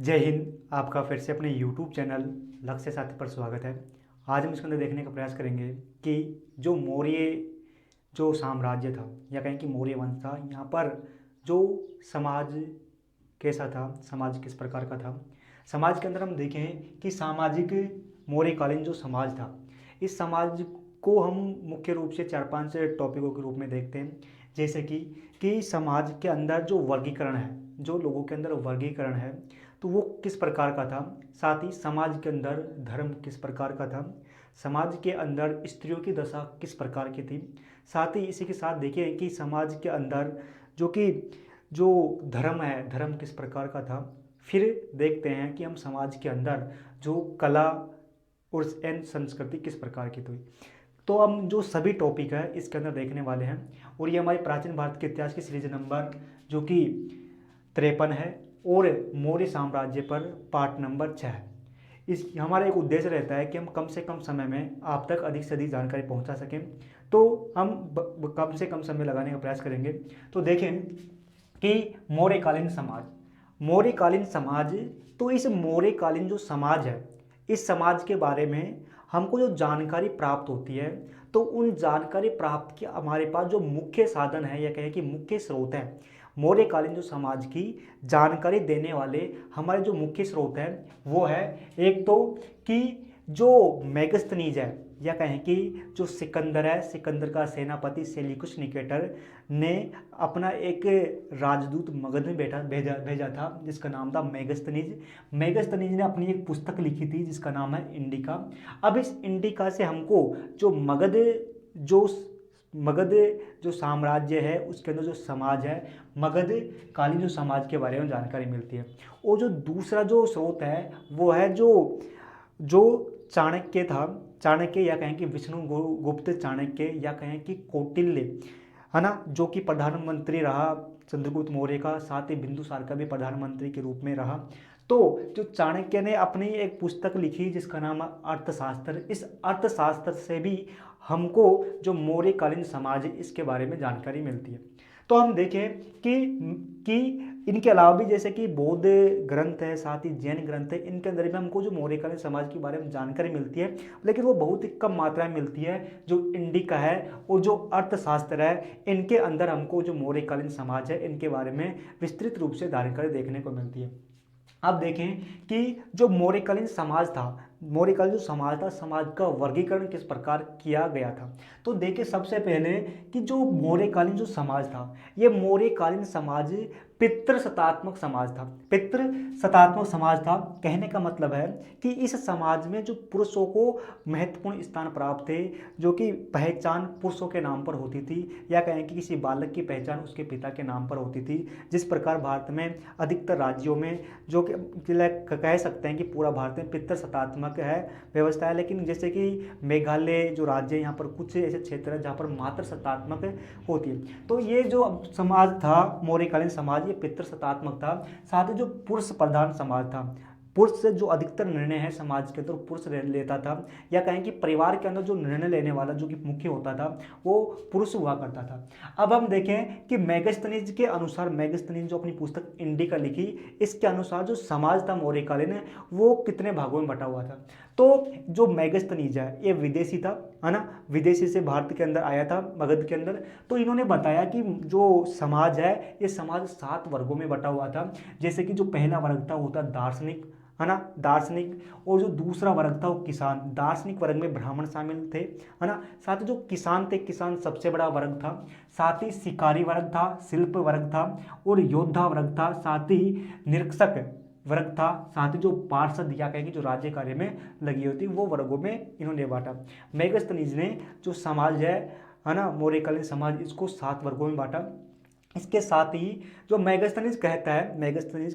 जय हिंद। आपका फिर से अपने YouTube चैनल लक्ष्य साथी पर स्वागत है। आज हम इसके अंदर देखने का प्रयास करेंगे कि जो मौर्य जो साम्राज्य था या कहें कि मौर्य वंश था, यहाँ पर जो समाज कैसा था, समाज किस प्रकार का था। समाज के अंदर हम देखें कि सामाजिक मौर्यकालीन जो समाज था, इस समाज को हम मुख्य रूप से 4-5 टॉपिकों के रूप में देखते हैं। जैसे कि समाज के अंदर जो वर्गीकरण है, जो लोगों के अंदर वर्गीकरण है, तो वो किस प्रकार का था। साथ ही समाज के अंदर धर्म किस प्रकार का था, समाज के अंदर स्त्रियों की दशा किस प्रकार की थी। साथ ही इसी के साथ देखिए कि समाज के अंदर जो धर्म है, धर्म किस प्रकार का था। फिर देखते हैं कि हम समाज के अंदर जो कला और एंड संस्कृति किस प्रकार की थी। तो हम जो सभी टॉपिक है इसके अंदर देखने वाले हैं, और ये हमारी प्राचीन भारत के इतिहास की सीरीज नंबर जो कि 53 है, और मौर्य साम्राज्य पर पार्ट नंबर 6 है। इस हमारा एक उद्देश्य रहता है कि हम कम से कम समय में आप तक अधिक से अधिक जानकारी पहुंचा सकें, तो हम कम से कम समय लगाने का प्रयास करेंगे। तो देखें कि मौर्यकालीन समाज, तो इस मौर्यकालीन जो समाज है, इस समाज के बारे में हमको जो जानकारी प्राप्त होती है, तो उन जानकारी प्राप्त के हमारे पास जो मुख्य साधन है या कहें कि मुख्य स्रोत है, मौर्यकालीन जो समाज की जानकारी देने वाले हमारे जो मुख्य स्रोत हैं वो है, एक तो कि जो मेगस्थनीज है या कहें कि जो सिकंदर है, सिकंदर का सेनापति सेल्यूकस निकेटर ने अपना एक राजदूत मगध में भेजा था जिसका नाम था मेगस्थनीज। मेगस्थनीज ने अपनी एक पुस्तक लिखी थी जिसका नाम है इंडिका। अब इस इंडिका से हमको जो जो मगध जो साम्राज्य है उसके अंदर जो समाज है, मगध कालीन जो समाज के बारे में जानकारी मिलती है। और जो दूसरा जो स्रोत है वो है जो चाणक्य था, चाणक्य या कहें कि विष्णुगुप्त चाणक्य या कहें कि कौटिल्य, है ना, जो कि प्रधानमंत्री रहा चंद्रगुप्त मौर्य का, साथ ही बिंदुसार का भी प्रधानमंत्री के रूप में रहा। तो जो चाणक्य ने अपनी एक पुस्तक लिखी जिसका नाम है अर्थशास्त्र, इस अर्थशास्त्र से भी हमको जो मौर्यकालीन समाज है इसके बारे में जानकारी मिलती है। तो हम देखें कि इनके अलावा भी जैसे कि बौद्ध ग्रंथ है, साथ ही जैन ग्रंथ है, इनके अंदर भी हमको जो मौर्यकालीन समाज के बारे में जानकारी मिलती है, लेकिन वो बहुत ही कम मात्रा में मिलती है। जो इंडिका है और जो अर्थशास्त्र है, इनके अंदर हमको जो मौर्यकालीन समाज है इनके बारे में विस्तृत रूप से जानकारी देखने को मिलती है। अब देखें कि जो मौर्यकालीन समाज था, मौर्यकालीन जो समाज था, समाज का वर्गीकरण किस प्रकार किया गया था। तो देखिए सबसे पहले कि जो मौर्यकालीन जो समाज था, ये मौर्यकालीन समाज पितृसत्तात्मक समाज था। पितृसत्तात्मक समाज था, कहने का मतलब है कि इस समाज में जो पुरुषों को महत्वपूर्ण स्थान प्राप्त थे, जो कि पहचान पुरुषों के नाम पर होती थी या कहें कि किसी बालक की पहचान उसके पिता के नाम पर होती थी। जिस प्रकार भारत में अधिकतर राज्यों में जो कि कह सकते हैं कि पूरा भारत में पितृसत्तात्मक है व्यवस्था है, लेकिन जैसे कि मेघालय जो राज्य है यहाँ पर कुछ ऐसे क्षेत्र है जहाँ पर मातृसत्तात्मक होती है। तो ये जो समाज था मौर्यकालीन समाज, ये पितृसत्तात्मक था। साथ ही जो पुरुष प्रधान समाज था, पुरुष से जो अधिकतर निर्णय है समाज के अंदर पुरुष लेता था, या कहें कि परिवार के अंदर जो निर्णय लेने वाला जो कि मुख्य होता था वो पुरुष हुआ करता था। अब हम देखें कि मेगस्थनीज के अनुसार, मेगस्थनीज जो अपनी पुस्तक इंडिका लिखी, इसके अनुसार जो समाज था मौर्यकालीन है वो कितने भागों में बटा हुआ था। तो जो मेगस्थनीज है ये विदेशी था, है ना, विदेशी से भारत के अंदर आया था मगध के अंदर। तो इन्होंने बताया कि जो समाज है ये समाज 7 वर्गों में बटा हुआ था। जैसे कि जो पहला वर्ग था वो था दार्शनिक, है ना, दार्शनिक। और जो दूसरा वर्ग था वो किसान, दार्शनिक वर्ग में ब्राह्मण शामिल थे, है ना। साथ ही जो किसान थे, किसान सबसे बड़ा वर्ग था। साथ ही शिकारी वर्ग था, शिल्प वर्ग था, और योद्धा वर्ग था, साथ ही निरीक्षक वर्ग था, साथ ही जो पार्षद या कहेंगे जो राज्य कार्य में लगी होती वो वर्गों में इन्होंने बांटा। मेगस्थनीज ने जो समाज है ना, मौर्यकालीन समाज, इसको 7 वर्गों में बांटा। इसके साथ ही जो मेगस्थनीज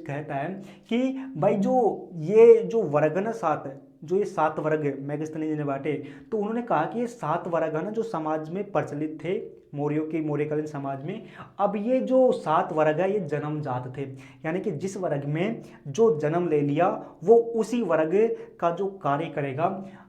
कहता है कि भाई जो ये जो वर्ग है ना 7 है, जो ये 7 वर्ग मेगास्थनीज ने बांटे, तो उन्होंने कहा कि ये 7 वर्ग है ना जो समाज में प्रचलित थे मौर्यकालीन समाज में, अब ये जो 7 वर्ग है ये जन्मजात थे, यानी कि जिस वर्ग में जो जन्म ले लिया वो उसी वर्ग का जो कार्य करेगा,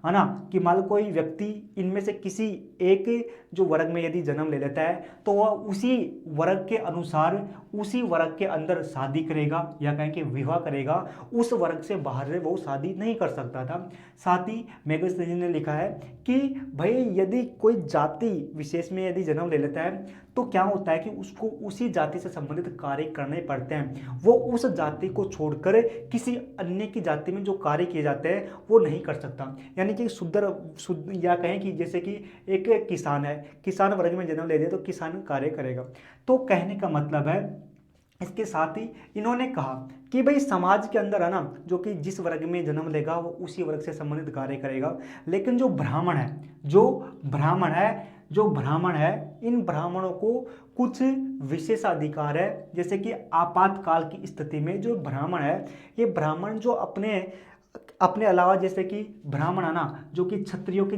है ना। कि मान लो कोई व्यक्ति इनमें से किसी एक जो वर्ग में यदि जन्म ले लेता है तो वह उसी वर्ग के अनुसार उसी वर्ग के अंदर शादी करेगा या कहें कि विवाह करेगा, उस वर्ग से बाहर वो शादी नहीं कर सकता था। साथ ही मेगास्थनीज ने लिखा है कि भाई यदि कोई जाति विशेष में यदि जन्म ले लेता है तो क्या होता है कि उसको उसी जाति से संबंधित कार्य करने पड़ते हैं, वो उस जाति को छोड़कर किसी अन्य की जाति में जो कार्य किए जाते हैं वो नहीं कर सकता। यानी कि शुद्ध या कहें कि जैसे कि एक किसान है, किसान वर्ग में जन्म ले लिया तो किसान कार्य करेगा। तो कहने का मतलब है, इसके साथ ही इन्होंने कहा कि भाई समाज के अंदर है ना जो कि जिस वर्ग में जन्म लेगा वो उसी वर्ग से संबंधित कार्य करेगा, लेकिन जो ब्राह्मण है इन ब्राह्मणों को कुछ विशेषाधिकार है, जैसे कि आपातकाल की स्थिति में जो ब्राह्मण है, ये ब्राह्मण जो अपने अलावा जैसे कि ब्राह्मण है ना जो कि क्षत्रियों के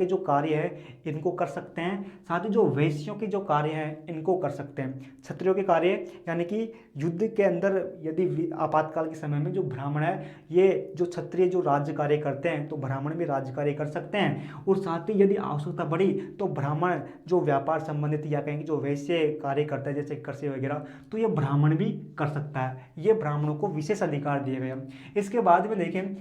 जो कार्य है इनको कर सकते हैं, साथ ही जो वैश्यों के जो कार्य है इनको कर सकते हैं। क्षत्रियों के कार्य यानी कि युद्ध के अंदर यदि आपातकाल के समय में जो ब्राह्मण है ये जो क्षत्रिय जो राज्य कार्य करते हैं तो ब्राह्मण भी राज्य कार्य कर सकते हैं, और साथ ही यदि आवश्यकता बढ़ी तो ब्राह्मण जो व्यापार संबंधित या कहेंगे जो वैश्य कार्य करता है जैसे कृषि वगैरह, तो ये ब्राह्मण भी कर सकता है। ये ब्राह्मणों को विशेष अधिकार दिए गए हैं। इसके बाद में देखें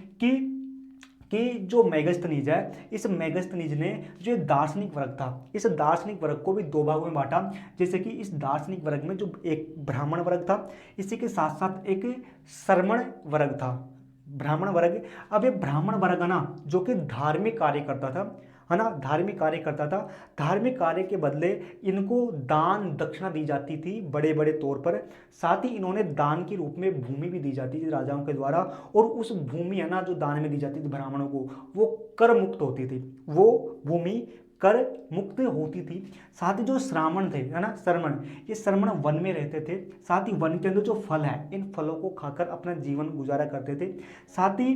कि जो मेगास्थनीज है, इस मेगास्थनीज ने जो दार्शनिक वर्ग था, इस दार्शनिक वर्ग को भी 2 भागों में बांटा। जैसे कि इस दार्शनिक वर्ग में जो एक ब्राह्मण वर्ग था, इसी के साथ साथ एक श्रमण वर्ग था, ब्राह्मण वर्ग। अब ये ब्राह्मण वर्ग है ना जो कि धार्मिक कार्य करता था, है ना, धार्मिक कार्य करता था। धार्मिक कार्य के बदले इनको दान दक्षिणा दी जाती थी बड़े बड़े तौर पर, साथ ही इन्होंने दान के रूप में भूमि भी दी जाती थी राजाओं के द्वारा, और उस भूमि है ना जो दान में दी जाती थी ब्राह्मणों को वो कर मुक्त होती थी, वो भूमि कर मुक्त होती थी। साथ ही जो श्रामण थे, है ना, श्रमण, ये श्रमण वन में रहते थे, साथ ही वन के अंदर जो फल है इन फलों को खाकर अपना जीवन गुजारा करते थे। साथ ही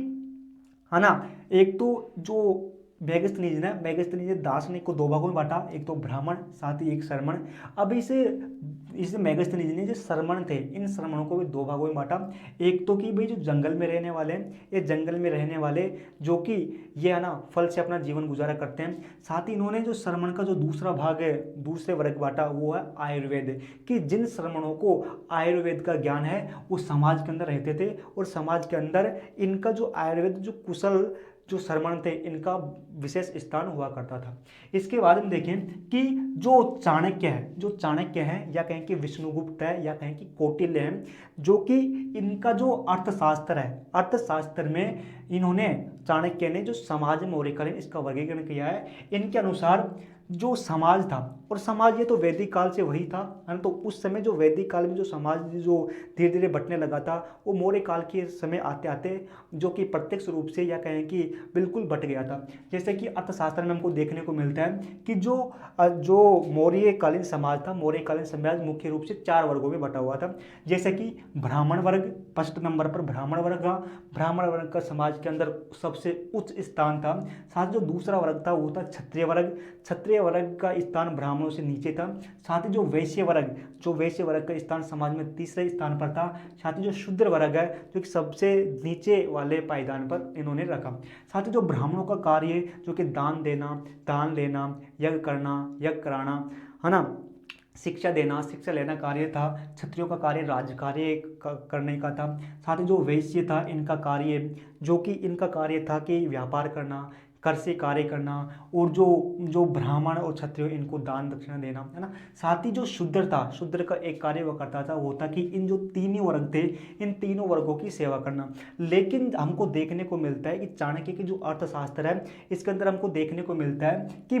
है ना एक तो जो मेगास्थनीज ने दार्शनिक को 2 भागों में बांटा, एक तो ब्राह्मण साथ ही एक श्रमण। अब इस मेगास्थनीज ने जो श्रमण थे इन श्रमणों को भी 2 भागों में बांटा। एक तो कि भाई जो जंगल में रहने वाले हैं, ये जंगल में रहने वाले जो कि ये है ना फल से अपना जीवन गुजारा करते हैं। साथ ही इन्होंने जो श्रमण का जो दूसरा भाग है, दूसरे वर्ग बांटा, वो है आयुर्वेद, कि जिन श्रमणों को आयुर्वेद का ज्ञान है वो समाज के अंदर रहते थे, और समाज के अंदर इनका जो आयुर्वेद जो कुशल जो श्रमण थे इनका विशेष स्थान हुआ करता था। इसके बाद में देखें कि जो चाणक्य है या कहें कि विष्णुगुप्त है या कहें कि कौटिल्य है, जो कि इनका जो अर्थशास्त्र में इन्होंने चाणक्य ने जो समाज मौर्यकालीन इसका वर्गीकरण किया है। इनके अनुसार जो समाज था, और समाज ये तो वैदिक काल से वही था, है ना, तो उस समय जो वैदिक काल में जो समाज जो धीरे धीरे बंटने लगा था वो मौर्य काल के समय आते आते जो कि प्रत्यक्ष रूप से या कहें कि बिल्कुल बट गया था। जैसे कि अर्थशास्त्र में हमको देखने को मिलता है कि जो मौर्यकालीन समाज था, मौर्यकालीन समाज मुख्य रूप से 4 वर्गों में बटा हुआ था। जैसे कि ब्राह्मण वर्ग, फर्स्ट नंबर पर ब्राह्मण वर्ग था। ब्राह्मण वर्ग का समाज के अंदर सबसे उच्च स्थान था। साथ जो दूसरा वर्ग था वो था क्षत्रिय वर्ग। क्षत्रिय वर्ग का स्थान ब्राह्मणों से नीचे था। साथ ही जो वैश्य वर्ग का स्थान समाज में तीसरे स्थान पर था। साथ ही जो शूद्र वर्ग है जो कि सबसे नीचे वाले पायदान पर इन्होंने रखा। साथ ही जो ब्राह्मणों का कार्य जो कि दान देना, दान लेना, यज्ञ करना, यज्ञ कराना, है ना, शिक्षा देना, शिक्षा लेना कार्य था। क्षत्रियों का कार्य राज्य कार्य करने का था। साथ ही जो वैश्य था इनका कार्य था कि व्यापार करना, कर से कार्य करना, और जो ब्राह्मण और क्षत्रिय इनको दान दक्षिणा देना, है ना। साथ ही जो शूद्र का एक कार्य वो करता था, वो था कि इन जो तीनों वर्ग थे इन तीनों वर्गों की सेवा करना। लेकिन हमको देखने को मिलता है कि चाणक्य की जो अर्थशास्त्र है इसके अंदर हमको देखने को मिलता है कि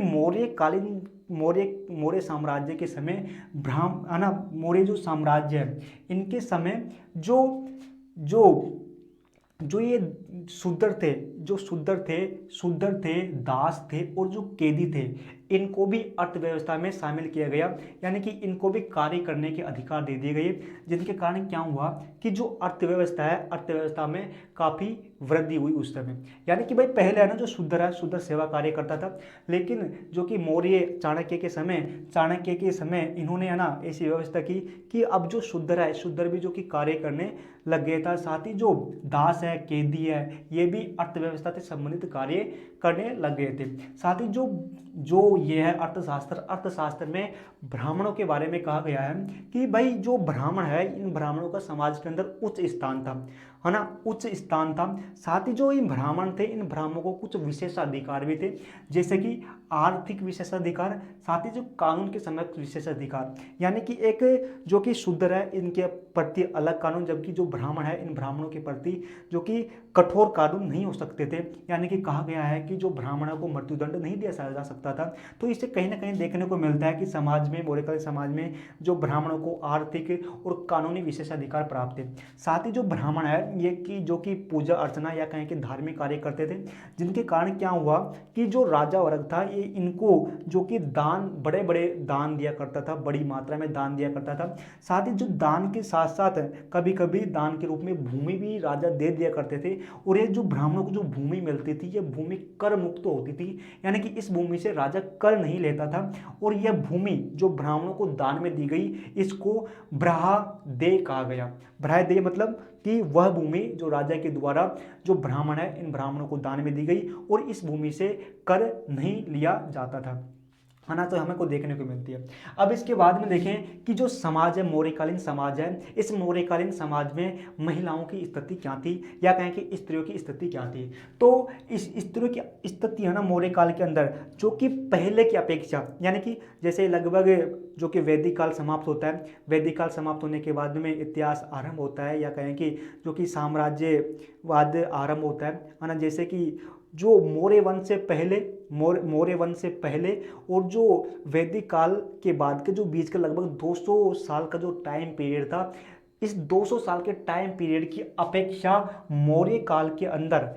मौर्य साम्राज्य के समय है ना, मौर्य जो साम्राज्य है इनके समय जो ये शूद्र थे, दास थे और जो कैदी थे, इनको भी अर्थव्यवस्था में शामिल किया गया, यानी कि इनको भी कार्य करने के अधिकार दे दिए गए, जिनके कारण क्या हुआ कि जो अर्थव्यवस्था है, अर्थव्यवस्था में काफ़ी वृद्धि हुई उस समय। यानी कि भाई पहले है ना जो शूद्र है, शूद्र सेवा कार्य करता था, लेकिन जो कि मौर्य चाणक्य के समय इन्होंने है ना ऐसी व्यवस्था की कि अब जो शूद्र है, शूद्र भी जो कि कार्य करने लग गया था। साथ ही जो दास है, कैदी है, ये भी अर्थव्यवस्था से संबंधित कार्य करने लग गए थे। साथ ही जो जो ये है अर्थशास्त्र में ब्राह्मणों के बारे में कहा गया है कि भाई जो ब्राह्मण है, इन ब्राह्मणों का समाज के अंदर उच्च स्थान था, है ना, उच्च स्थान था। साथ ही जो इन ब्राह्मण थे, इन ब्राह्मणों को कुछ विशेषाधिकार भी थे, जैसे कि आर्थिक विशेषाधिकार, साथ ही जो कानून के समक्ष विशेषाधिकार। यानी कि एक जो कि शूद्र है इनके प्रति अलग कानून, जबकि जो ब्राह्मण है इन ब्राह्मणों के प्रति जो कि कठोर कानून नहीं हो सकते थे। यानी कि कहा गया है कि जो ब्राह्मणों को मृत्युदंड नहीं दिया जा सकता था। तो इससे कहीं ना कहीं देखने को मिलता है कि समाज में, मौर्यकालीन समाज में जो ब्राह्मणों को आर्थिक और कानूनी विशेषाधिकार प्राप्त थे। साथ ही जो ब्राह्मण है ये कि जो कि पूजा अर्चना या कहें कि धार्मिक कार्य करते थे, जिनके कारण क्या हुआ कि जो राजा वर्ग था ये इनको जो कि दान, बड़े बड़े दान दिया करता था, बड़ी मात्रा में दान दिया करता था। साथ ही जो दान के साथ साथ कभी कभी दान के रूप में भूमि भी राजा दे दिया करते थे। और ये जो ब्राह्मणों को जो भूमि मिलती थी ये भूमि कर मुक्त होती थी, यानी कि इस भूमि से राजा कर नहीं लेता था। और यह भूमि जो ब्राह्मणों को दान में दी गई इसको ब्राह्मदे कहा गया। ब्राह्मदे मतलब कि वह भूमि जो राजा के द्वारा जो ब्राह्मण है इन ब्राह्मणों को दान में दी गई और इस भूमि से कर नहीं लिया जाता था, है ना। तो हमें को देखने को मिलती है। अब इसके बाद में देखें कि जो समाज है, मौर्यकालीन समाज है, इस मौर्यकालीन समाज में महिलाओं की स्थिति क्या थी या कहें कि स्त्रियों की स्थिति क्या थी। तो इस स्त्रियों की स्थिति है ना मौर्य काल के अंदर जो कि पहले की अपेक्षा, यानी कि जैसे लगभग जो कि वैदिक काल समाप्त होता है, वैदिक काल समाप्त होने के बाद में इतिहास आरंभ होता है, या कहें कि जो कि साम्राज्यवाद आरंभ होता है ना। जैसे कि जो मौर्य वंश से पहले और जो वैदिक काल के बाद के जो बीच का लगभग 200 साल का जो टाइम पीरियड था, इस 200 साल के टाइम पीरियड की अपेक्षा मौर्य काल के अंदर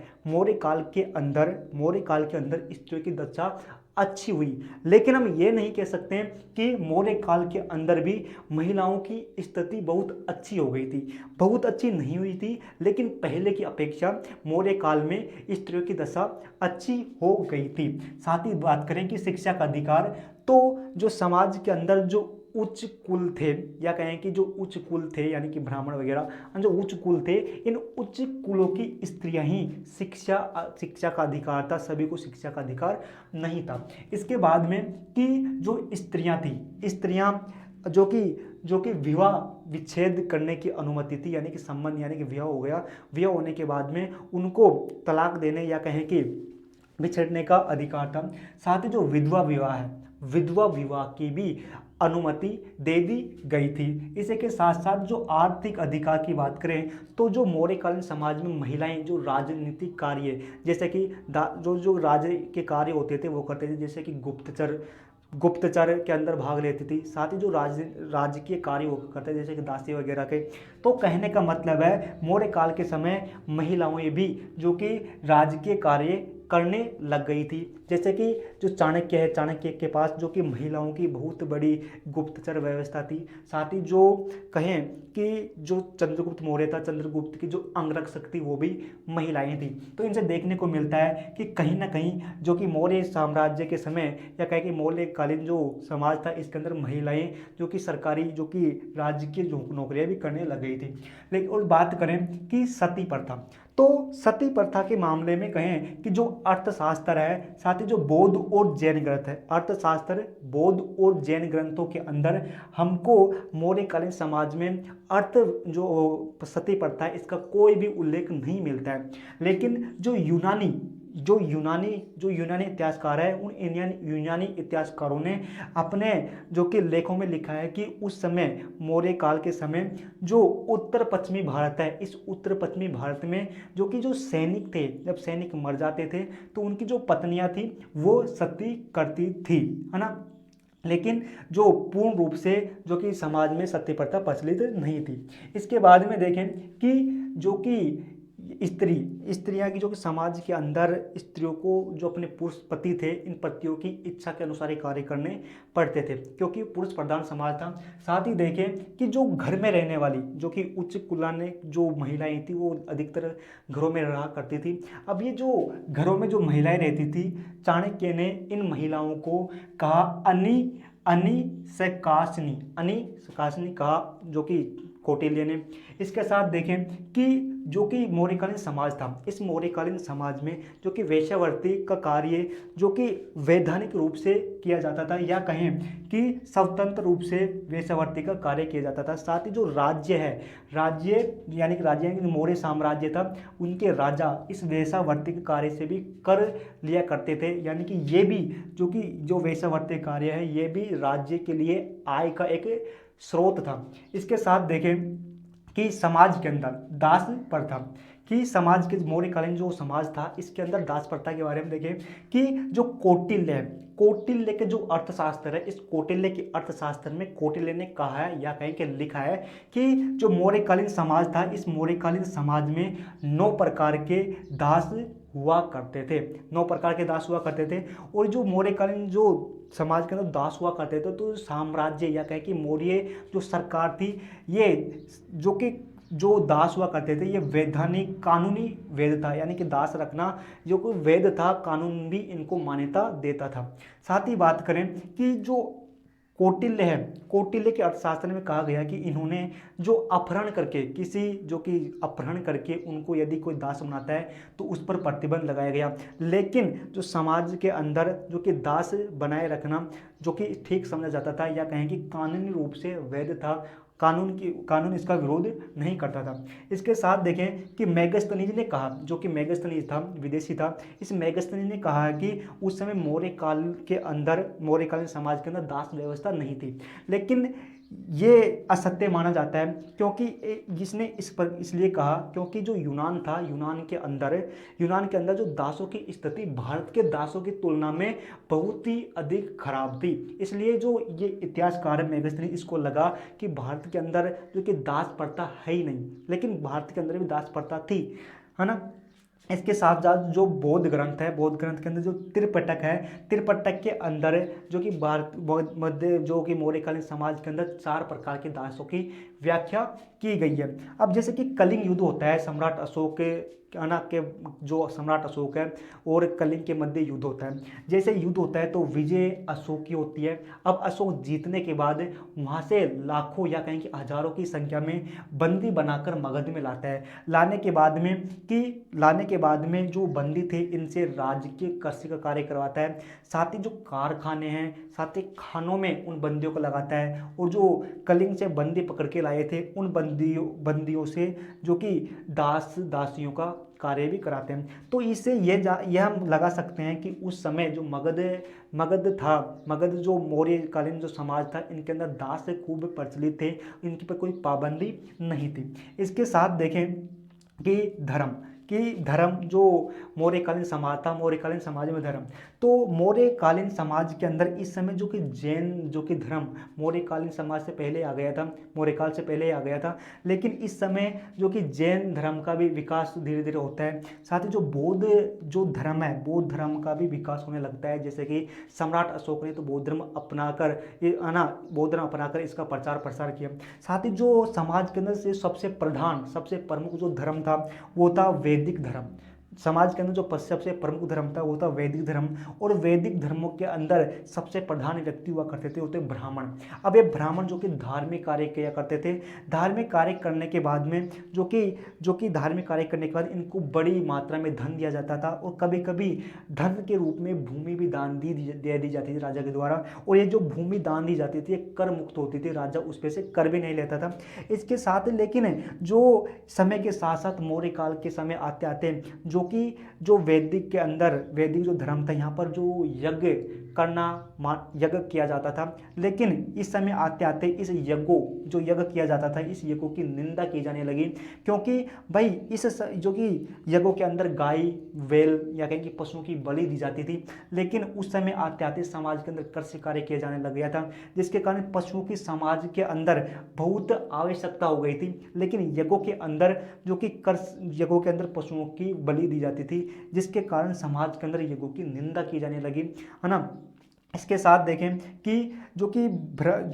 स्त्रियों की दशा अच्छी हुई। लेकिन हम ये नहीं कह सकते हैं कि मौर्य काल के अंदर भी महिलाओं की स्थिति बहुत अच्छी हो गई थी, बहुत अच्छी नहीं हुई थी, लेकिन पहले की अपेक्षा मौर्य काल में स्त्रियों की दशा अच्छी हो गई थी। साथ ही बात करें कि शिक्षा का अधिकार, तो जो समाज के अंदर जो उच्च कुल थे या कहें कि जो उच्च कुल थे यानी कि ब्राह्मण वगैरह, जो उच्च कुल थे, इन उच्च कुलों की स्त्रियां ही शिक्षा का अधिकार था, सभी को शिक्षा का अधिकार नहीं था। इसके बाद में कि जो स्त्रियां थी, स्त्रियां जो कि विवाह विच्छेद करने की अनुमति थी, यानी कि संबंध, यानी कि विवाह हो गया, विवाह होने के बाद में उनको तलाक देने या कहें कि बिछड़ने का अधिकार था। साथ ही जो विधवा विवाह है, विधवा विवाह की भी अनुमति दे दी गई थी। इसी के साथ साथ जो आर्थिक अधिकार की बात करें तो जो मौर्यकालीन समाज में महिलाएं जो राजनीतिक कार्य, जैसे कि जो राज्य के कार्य होते थे वो करते थे, जैसे कि गुप्तचर के अंदर भाग लेती थी। साथ ही जो राजकीय कार्य वो करते थे जैसे कि दासी वगैरह के। तो कहने का मतलब है मौर्य काल के समय महिलाएं भी जो कि राजकीय कार्य करने लग गई थी। जैसे कि जो चाणक्य है, चाणक्य के पास जो कि महिलाओं की बहुत बड़ी गुप्तचर व्यवस्था थी। साथ ही जो कहें कि जो चंद्रगुप्त मौर्य था, चंद्रगुप्त की जो अंगरक्षक थी वो भी महिलाएं थी। तो इनसे देखने को मिलता है कि कहीं ना कहीं जो कि मौर्य साम्राज्य के समय या कहें कि मौर्यकालीन जो समाज था इसके अंदर महिलाएं जो कि सरकारी जो कि राजकीय नौकरियां भी करने लग गई थी। लेकिन और बात करें कि सती प्रथा, तो सती प्रथा के मामले में कहें कि जो अर्थशास्त्र है, साथ ही जो बौद्ध और जैन ग्रंथ है, अर्थशास्त्र, बौद्ध और जैन ग्रंथों के अंदर हमको मौर्यकालीन समाज में अर्थ जो सती प्रथा है इसका कोई भी उल्लेख नहीं मिलता है। लेकिन जो यूनानी इतिहासकार है, उन यूनानी इतिहासकारों ने अपने जो कि लेखों में लिखा है कि उस समय मौर्य काल के समय जो उत्तर पश्चिमी भारत है, इस उत्तर पश्चिमी भारत में जो कि जो सैनिक थे, जब सैनिक मर जाते थे तो उनकी जो पत्नियां थी वो सती करती थी, है ना। लेकिन जो पूर्ण रूप से जो कि समाज में सती प्रथा प्रचलित नहीं थी। इसके बाद में देखें कि जो कि स्त्रियां की जो कि समाज के अंदर स्त्रियों को जो अपने पुरुष पति थे, इन पतियों की इच्छा के अनुसार ही कार्य करने पड़ते थे, क्योंकि पुरुष प्रधान समाज था। साथ ही देखें कि जो घर में रहने वाली जो कि उच्च कुलाने जो महिलाएं थी वो अधिकतर घरों में रहा करती थी। अब ये जो घरों में जो महिलाएं रहती थी, चाणक्य ने इन महिलाओं को कहा अनी सकाशनी कहा, जो कि कौटिल्य ने। इसके साथ देखें कि जो कि मौर्यकालीन समाज था, इस मौर्यकालीन समाज में जो कि वेश्यावृत्ति का कार्य जो कि वैधानिक रूप से किया जाता था, या कहें कि स्वतंत्र रूप से वेश्यावृत्ति का कार्य किया जाता था। साथ ही जो राज्य यानी कि मौर्य साम्राज्य था, उनके राजा इस वेश्यावृत्ति के कार्य से भी कर लिया करते थे, यानी कि ये भी जो वेश्यावृत्ति कार्य है ये भी राज्य के लिए आय का एक स्रोत था। इसके साथ देखें कि समाज के अंदर दास प्रथा, कि समाज के मौर्यकालीन जो समाज था इसके अंदर दास प्रथा के बारे में देखें कि जो कौटिल्य के जो अर्थशास्त्र है, इस कौटिल्य के अर्थशास्त्र में कौटिल्य ने कहा है या कहीं के लिखा है कि जो मौर्यकालीन समाज था, इस मौर्यकालीन समाज में 9 प्रकार के दास हुआ करते थे। 9 प्रकार के दास हुआ करते थे। और जो मौर्यकालीन जो समाज के अंदर दास हुआ करते थे, तो साम्राज्य या कहें कि मौर्य जो सरकार थी, ये जो दास हुआ करते थे ये वैधानिक कानूनी वैध था, यानी कि दास रखना जो कोई वैध था, कानून भी इनको मान्यता देता था। साथ ही बात करें कि जो कौटिल्य है, कौटिल्य के अर्थशास्त्र में कहा गया कि इन्होंने जो अपहरण करके अपहरण करके उनको यदि कोई दास बनाता है तो उस पर प्रतिबंध लगाया गया। लेकिन जो समाज के अंदर जो कि दास बनाए रखना जो कि ठीक समझा जाता था, या कहें कि कानूनी रूप से वैध था, कानून इसका विरोध नहीं करता था। इसके साथ देखें कि मेगस्थनीज ने कहा, जो कि मेगस्थनीज था विदेशी था, इस मेगस्थनीज ने कहा कि उस समय मौर्यकालीन समाज के अंदर दास व्यवस्था नहीं थी। लेकिन ये असत्य माना जाता है, क्योंकि जिसने इस पर इसलिए कहा क्योंकि जो यूनान था, यूनान के अंदर जो दासों की स्थिति भारत के दासों की तुलना में बहुत ही अधिक खराब थी। इसलिए जो ये इतिहासकार मेगस्थनीज इसको लगा कि भारत के अंदर जो कि दास प्रथा है ही नहीं, लेकिन भारत के अंदर भी दास प्रथा थी, है ना। इसके साथ साथ जो बौद्ध ग्रंथ है, बौद्ध ग्रंथ के अंदर जो त्रिपिटक है, त्रिपिटक के अंदर जो कि मध्य जो कि मौर्यकालीन समाज के अंदर 4 प्रकार के दासों की व्याख्या की गई है। अब जैसे कि कलिंग युद्ध होता है, सम्राट अशोक के जो सम्राट अशोक है और कलिंग के मध्य युद्ध होता है। जैसे युद्ध होता है तो विजय अशोक की होती है। अब अशोक जीतने के बाद वहाँ से लाखों या कहें कि हजारों की संख्या में बंदी बनाकर मगध में लाता है। लाने के बाद में जो बंदी थे इनसे राजकीय कृषि का कार्य करवाता है। साथ ही जो कारखाने हैं, साथ ही खानों में उन बंदियों को लगाता है, और जो कलिंग से बंदी पकड़ के लाए थे उन बंदियों से जो कि दासियों का कार्य भी कराते हैं। तो इससे यह हम लगा सकते हैं कि उस समय जो मगध जो मौर्यकालीन जो समाज था, इनके अंदर दास खूब प्रचलित थे, इनकी पर कोई पाबंदी नहीं थी। इसके साथ देखें कि धर्म जो मौर्यकालीन समाज था, मौर्यकालीन समाज में धर्म, तो मौर्यकालीन समाज के अंदर इस समय जो कि जैन जो कि धर्म मौर्यकालीन समाज से पहले आ गया था, मौर्यकाल से पहले आ गया था, लेकिन इस समय जो कि जैन धर्म का भी विकास धीरे धीरे होता है। साथ ही जो बौद्ध जो धर्म है, बौद्ध धर्म का भी विकास होने लगता है। जैसे कि सम्राट अशोक ने तो बौद्ध धर्म अपनाकर इसका प्रचार प्रसार किया। साथ ही जो समाज के अंदर से सबसे प्रमुख जो धर्म था वो था वैदिक धर्म। समाज के अंदर जो सबसे प्रमुख धर्म था वो था वैदिक धर्म, और वैदिक धर्मों के अंदर सबसे प्रधान व्यक्ति हुआ करते थे होते ब्राह्मण। अब ये ब्राह्मण जो कि धार्मिक कार्य किया करते थे, धार्मिक कार्य करने के बाद में जो कि धार्मिक कार्य करने के बाद इनको बड़ी मात्रा में धन दिया जाता था, और कभी कभी धन के रूप में भूमि भी दान दे दी जाती थी राजा के द्वारा। और ये जो भूमि दान दी जाती थी कर मुक्त होती थी, राजा उस पर से कर भी नहीं लेता था। इसके साथ लेकिन जो समय के साथ साथ मौर्य काल के समय आते आते जो कि जो वैदिक के अंदर वैदिक जो धर्म था, यहाँ पर जो यज्ञ करना यज्ञ किया जाता था, लेकिन इस समय आते आते इस जो यज्ञ किया जाता था, इस यज्ञों की निंदा की जाने लगी, क्योंकि भाई जो कि यज्ञों के अंदर गाय बैल या कहें कि पशुओं की बलि दी जाती थी, लेकिन उस समय आते आते समाज के अंदर कृषि कार्य किया जाने लग गया था, जिसके कारण पशुओं की समाज के अंदर बहुत आवश्यकता हो गई थी। लेकिन यज्ञों के अंदर जो कि यज्ञों के अंदर पशुओं की बलि दी जाती थी, जिसके कारण समाज के अंदर यज्ञों की निंदा की जाने लगी, है ना। इसके साथ देखें कि जो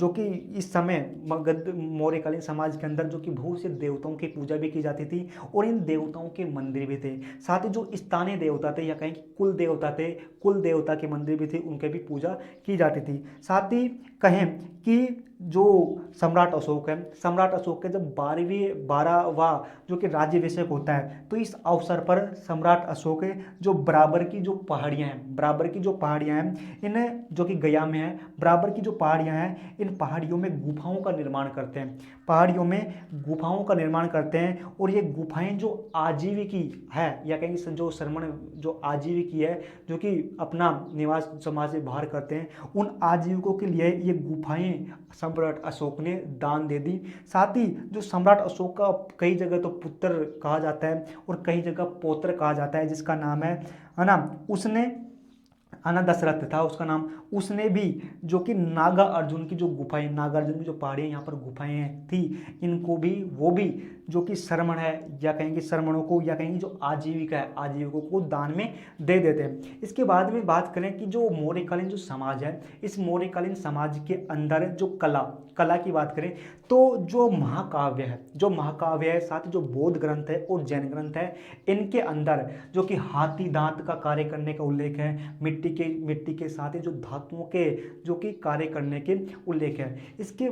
कि इस समय मगध मौर्यकालीन समाज के अंदर जो कि बहुत से देवताओं की पूजा भी की जाती थी, और इन देवताओं के मंदिर भी थे। साथ ही जो स्थानीय देवता थे या कहें कि कुल देवता थे, कुल देवता के मंदिर भी थे, उनके भी पूजा की जाती थी। साथ ही कहें कि जो सम्राट अशोक है, सम्राट अशोक के जब 12वां जो कि राज्याभिषेक होता है, तो इस अवसर पर सम्राट अशोक जो बराबर की जो पहाड़ियाँ हैं, इन जो कि गया में है, बराबर की जो पहाड़ियाँ हैं, इन पहाड़ियों में गुफाओं का निर्माण करते हैं, और ये गुफाएं जो आजीविकी है या कहेंगे जो श्रमण जो आजीविकी है, जो कि अपना निवास समाज से बाहर करते हैं, उन आजीविकों के लिए ये गुफाएं सम्राट अशोक ने दान दे दी। साथ ही जो सम्राट अशोक का कई जगह तो पुत्र कहा जाता है और कई जगह पौत्र कहा जाता है, जिसका नाम है ना, उसने आना दशरथ था उसका नाम, उसने भी जो कि नागा अर्जुन की जो गुफाएं, नागा अर्जुन की जो पहाड़ियाँ यहाँ पर गुफाएं थी, इनको भी वो भी जो कि श्रमण है या कहेंगे श्रमणों को या कहेंगे जो आजीविका है, आजीविकों को दान में दे देते हैं। इसके बाद में बात करें कि जो मौर्यकालीन जो समाज है, इस मौर्यकालीन समाज के अंदर जो कला की बात करें, तो जो महाकाव्य है, साथ ही जो बौद्ध ग्रंथ है और जैन ग्रंथ है, इनके अंदर जो कि हाथी दांत का कार्य करने का उल्लेख है, मिट्टी के साथ ही जो धातुओं के जो कि कार्य करने के उल्लेख है। इसके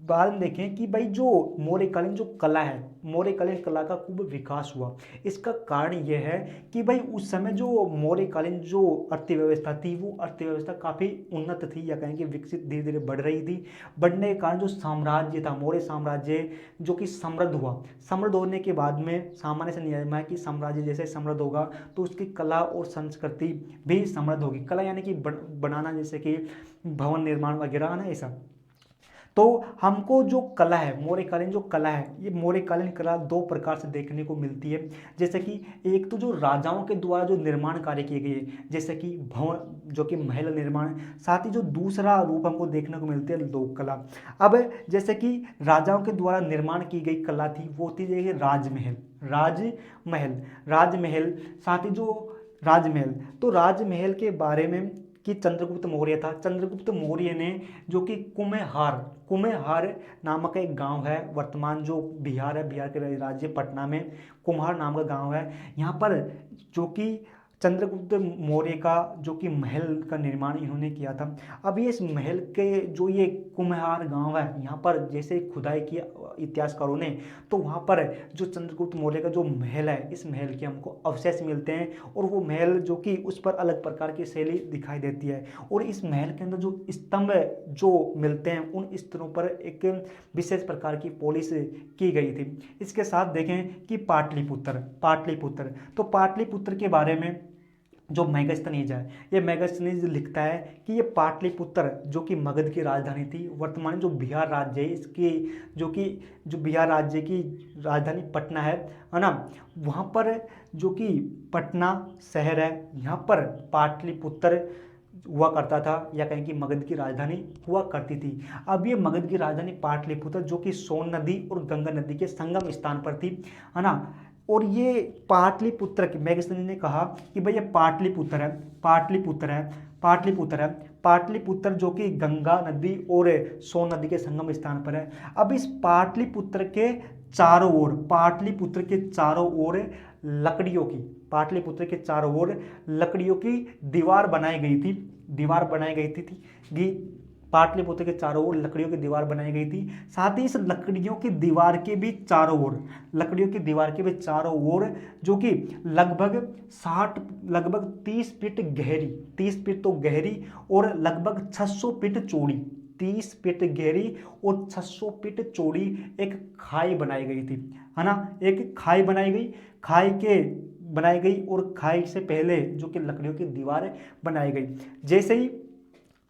बाद में देखें कि भाई जो मौर्यकालीन जो कला है, मौर्यकालीन कला का खूब विकास हुआ। इसका कारण यह है कि भाई उस समय जो मौर्यकालीन जो अर्थव्यवस्था थी, वो अर्थव्यवस्था काफ़ी उन्नत थी या कहेंगे विकसित धीरे धीरे बढ़ रही थी। बढ़ने के कारण जो साम्राज्य था, मौर्य साम्राज्य जो कि समृद्ध हुआ, समृद्ध होने के बाद में सामान्य से नियम है कि साम्राज्य जैसे समृद्ध होगा तो उसकी कला और संस्कृति भी समृद्ध होगी। कला यानी कि बनाना, जैसे कि भवन निर्माण वगैरह ना, ऐसा। तो हमको जो कला है, मौर्यकालीन जो कला है, ये मौर्यकालीन कला दो प्रकार से देखने को मिलती है। जैसे कि एक तो जो राजाओं के द्वारा जो निर्माण कार्य किए गए, जैसे कि भवन जो कि महल निर्माण, साथ ही जो दूसरा रूप हमको देखने को मिलती है लोक कला। अब जैसे कि राजाओं के द्वारा निर्माण की गई कला थी, वो थी जैसे राजमहल, साथ ही जो राजमहल, तो राजमहल के बारे में कि चंद्रगुप्त मौर्य था। चंद्रगुप्त मौर्य ने जो कि कुम्हेहार नामक एक गांव है, वर्तमान जो बिहार है, बिहार के राज्य पटना में कुम्हार नाम का गांव है। यहाँ पर जो कि चंद्रगुप्त मौर्य का जो कि महल का निर्माण इन्होंने किया था। अब ये इस महल के जो ये कुम्हार गांव है, यहाँ पर जैसे खुदाई किया इतिहासकारों ने, तो वहाँ पर जो चंद्रगुप्त मौर्य का जो महल है, इस महल के हमको अवशेष मिलते हैं, और वो महल जो कि उस पर अलग प्रकार की शैली दिखाई देती है। और इस महल के अंदर जो स्तंभ जो मिलते हैं, उन स्तरों पर एक विशेष प्रकार की पॉलिश की गई थी। इसके साथ देखें कि पाटलिपुत्र, तो पाटलिपुत्र के बारे में जो मेगास्थनीज है, ये मेगास्थनीज लिखता है कि ये पाटलिपुत्र जो कि मगध की राजधानी थी, वर्तमान जो बिहार राज्य है, इसकी जो बिहार राज्य की राजधानी पटना है ना, वहाँ पर जो कि पटना शहर है, यहाँ पर पाटलिपुत्र हुआ करता था, या कहें कि मगध की राजधानी हुआ करती थी। अब ये मगध की राजधानी पाटलिपुत्र जो कि सोन नदी और गंगा नदी के संगम स्थान पर थी, है ना। और ये पाटलिपुत्र की मेगास्थनीज ने कहा कि भाई ये पाटलिपुत्र जो कि गंगा नदी और सोन नदी के संगम स्थान पर है। अब इस पाटलिपुत्र के चारों ओर लकड़ियों की दीवार बनाई गई थी। पाटलिपुत्र के चारों ओर लकड़ियों की दीवार बनाई गई थी। साथ ही इस लकड़ियों की दीवार के भी चारों ओर जो कि लगभग 30 फीट गहरी, 30 फीट तो गहरी, और लगभग 600 फीट चौड़ी, 30 फीट गहरी और 600 फीट चौड़ी एक खाई बनाई गई थी, है ना। एक खाई बनाई गई, खाई के बनाई गई और खाई से पहले जो कि लकड़ियों की दीवार बनाई गई। जैसे ही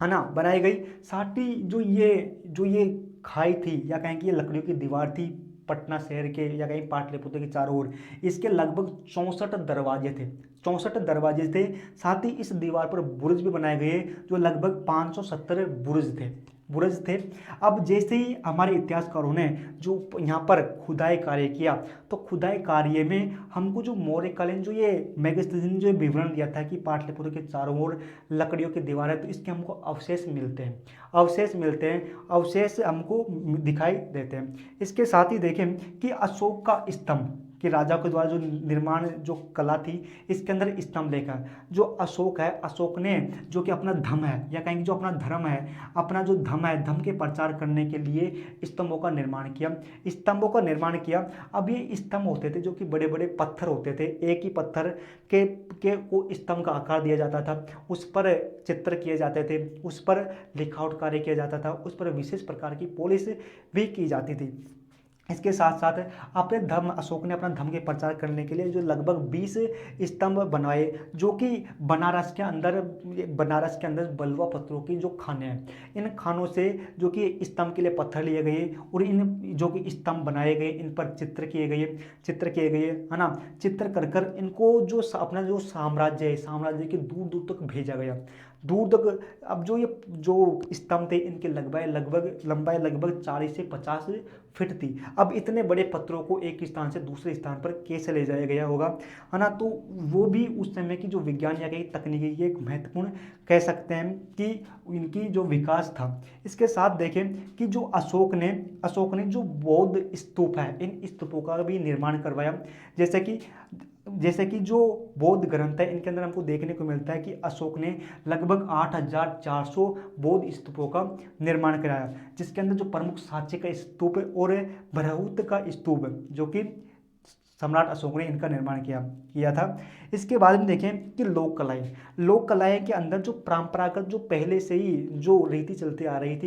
है ना बनाई गई, साथ ही जो ये खाई थी या कहें कि ये लकड़ियों की दीवार थी पटना शहर के या कहीं पाटलिपुत्र के चारों ओर, इसके लगभग 64 दरवाजे थे। 64 दरवाजे थे। साथ ही इस दीवार पर बुर्ज भी बनाए गए जो लगभग 570 बुर्ज थे। अब जैसे ही हमारे इतिहासकारों ने जो यहाँ पर खुदाई कार्य किया, तो खुदाई कार्य में हमको जो मौर्यकालीन जो ये मैगजीन जो विवरण दिया था कि पाटलिपुत्र के चारों ओर लकड़ियों की दीवार है, तो इसके हमको अवशेष मिलते हैं। अवशेष हमको दिखाई देते हैं। इसके साथ ही देखें कि अशोक का स्तंभ, कि राजा के द्वारा जो निर्माण जो कला थी, इसके अंदर स्तंभ लेखा जो अशोक है, अशोक ने जो कि अपना धम है या कहेंगे जो अपना धर्म है, अपना जो धम है, धम के प्रचार करने के लिए स्तंभों का निर्माण किया। अब ये स्तंभ होते थे जो कि बड़े बड़े पत्थर होते थे। एक ही पत्थर के को स्तंभ का आकार दिया जाता था, उस पर चित्र किए जाते थे, उस पर लिखावट कार्य किया जाता था, उस पर विशेष प्रकार की पॉलिश भी की जाती थी। इसके साथ साथ अशोक ने अपना धर्म के प्रचार करने के लिए जो लगभग 20 स्तंभ बनवाए, जो कि बनारस के अंदर बलुआ पत्थरों की जो खाने हैं, इन खानों से जो कि स्तंभ के लिए पत्थर लिए गए और इन जो कि स्तंभ बनाए गए, इन पर चित्र किए गए है ना। चित्र कर इनको जो अपना जो साम्राज्य के दूर दूर तक भेजा गया, दूर तक। अब जो स्तंभ थे, इनकी लंबाई लगभग 40 से 50 फीट थी। अब इतने बड़े पत्थरों को एक स्थान से दूसरे स्थान पर कैसे ले जाया गया होगा, है ना। तो वो भी उस समय की जो विज्ञान या कहीं तकनीकी की एक महत्वपूर्ण कह सकते हैं कि इनकी जो विकास था। इसके साथ देखें कि जो अशोक ने जो बौद्ध स्तूप है, इन स्तूपों का भी निर्माण करवाया। जैसे कि जो बौद्ध ग्रंथ है, इनके अंदर हमको देखने को मिलता है कि अशोक ने लगभग 8400 बौद्ध स्तूपों का निर्माण कराया, जिसके अंदर जो प्रमुख साक्य का स्तूप और बृहत का स्तूप, जो कि सम्राट अशोक ने इनका निर्माण किया था। इसके बाद में देखें कि लोक कलाएं के अंदर जो परंपरागत जो पहले से ही जो रीति चलती आ रही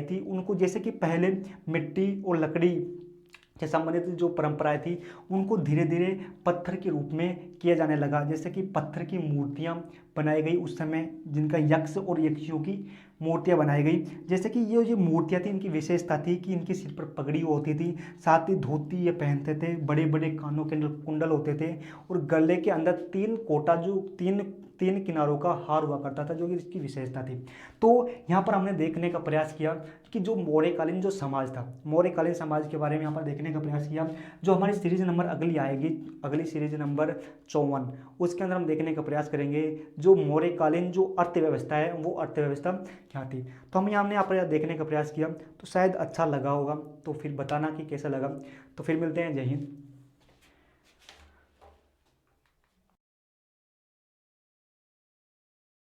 थी, उनको जैसे कि पहले मिट्टी और लकड़ी से संबंधित जो परंपराएं थी, उनको धीरे धीरे पत्थर के रूप में किया जाने लगा। जैसे कि पत्थर की मूर्तियां बनाई गई उस समय, जिनका यक्ष और यक्षियों की मूर्तियां बनाई गई। जैसे कि ये जो मूर्तियां थी, इनकी विशेषता थी कि इनके सिर पर पगड़ी होती थी, साथ ही धोती ये पहनते थे, बड़े बड़े कानों के अंदर कुंडल होते थे और गले के अंदर तीन किनारों का हार हुआ करता था, जो कि इसकी विशेषता थी। तो यहाँ पर हमने देखने का प्रयास किया कि जो मौर्यकालीन जो समाज था, मौर्यकालीन समाज के बारे में यहाँ पर देखने का प्रयास किया। जो हमारी सीरीज नंबर अगली आएगी, अगली सीरीज नंबर 54, उसके अंदर हम देखने का प्रयास करेंगे जो मौर्यकालीन जो अर्थव्यवस्था है, वो अर्थव्यवस्था क्या थी। तो हमने यहाँ पर देखने का प्रयास किया, तो शायद अच्छा लगा होगा, तो फिर बताना कि कैसा लगा। तो फिर मिलते हैं। जय हिंद।